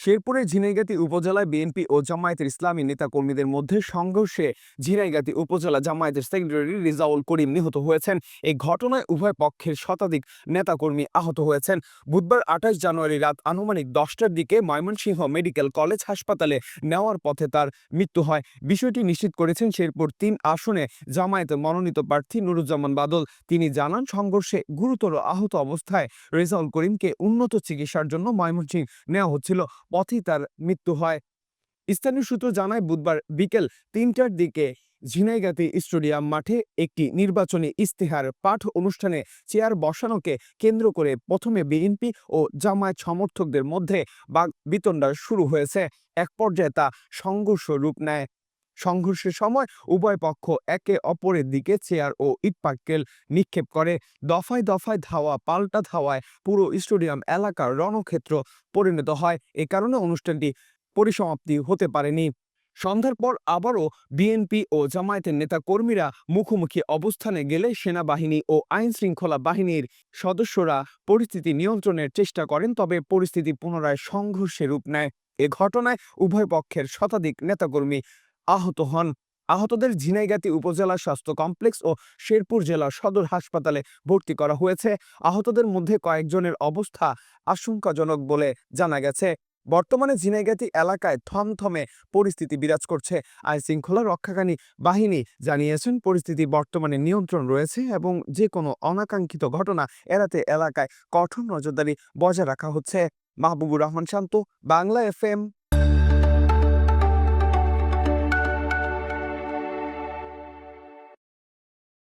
শেরপুরের ঝিনাইগাতী উপজেলায় বিএনপি ও জামায়াতের ইসলামী নেতাকর্মীদের মধ্যে সংঘর্ষে ঝিনাইগাতী উপজেলা জামায়াতের সেক্রেটারি রেজাউল করিম নিহত হয়েছেন। এই ঘটনায় উভয় পক্ষের শতাধিক নেতাকর্মী আহত হয়েছেন। বুধবার ২৮ জানুয়ারি রাত আনুমানিক ১০টার দিকে ময়মনসিংহ মেডিকেল কলেজ হাসপাতালে নেওয়ার পথে তার মৃত্যু হয়। বিষয়টি নিশ্চিত করেছেন শেরপুর ৩ আসনে জামায়াতের মনোনীত প্রার্থী নুরুজ্জামান বাদল। তিনি জানান, সংঘর্ষে গুরুতর আহত অবস্থায় রেজাউল করিমকে উন্নত চিকিৎসার জন্য ময়মনসিংহ নেওয়া হচ্ছিল। পথেই তার মৃত্যু হয়। স্থানীয় সূত্র জানায়, বুধবার বিকেল ৩টার দিকে ঝিনাইগাতী স্টেডিয়াম মাঠে একটি নির্বাচনী ইশতেহার পাঠ অনুষ্ঠানে চেয়ার বসানোকে কেন্দ্র করে প্রথমে বিএনপি ও জামায়াত সমর্থকদের মধ্যে বাকবিতণ্ডা শুরু হয়েছে। এক পর্যায়ে তা সংঘর্ষ রূপ নেয়। সংঘর্ষের সময় উভয় পক্ষ একে অপরের দিকে চেয়ার ও ইটপাটকেল নিক্ষেপ করে। দফায় দফায় ধাওয়া পাল্টা ধাওয়ায় পুরো স্টেডিয়াম এলাকার রণক্ষেত্র পরিণত হয়। এ কারণে অনুষ্ঠানটি পরিসমাপ্তি হতে পারেনি। সন্ধ্যার পর আবারও বিএনপি ও জামায়াতের নেতা কর্মীরা মুখোমুখি অবস্থানে গেলে সেনাবাহিনী ও আইন শৃঙ্খলা বাহিনীর সদস্যরা পরিস্থিতি নিয়ন্ত্রণের চেষ্টা করেন, তবে পরিস্থিতি পুনরায় সংঘর্ষে রূপ নেয়। এ ঘটনায় উভয় পক্ষের শতাধিক নেতাকর্মী আহত হন। আহতদের ঝিনাইগাতী উপজেলা স্বাস্থ্য কমপ্লেক্স ও শেরপুর জেলা সদর হাসপাতালে ভর্তি করা হয়েছে। আহতদের মধ্যে কয়েকজনের অবস্থা আশঙ্কাজনক বলে জানা গেছে। বর্তমানে ঝিনাইগাতী এলাকায় থমথমে পরিস্থিতি বিরাজ করছে। আইন শৃঙ্খলা রক্ষাকারী বাহিনী জানিয়েছেন, পরিস্থিতি বর্তমানে নিয়ন্ত্রণ রয়েছে এবং যে কোনো অনাকাঙ্ক্ষিত ঘটনা এড়াতে এলাকায় কঠোর নজরদারি বজায় রাখা হচ্ছে। মাহবুবুর রহমান শান্ত, বাংলা FM।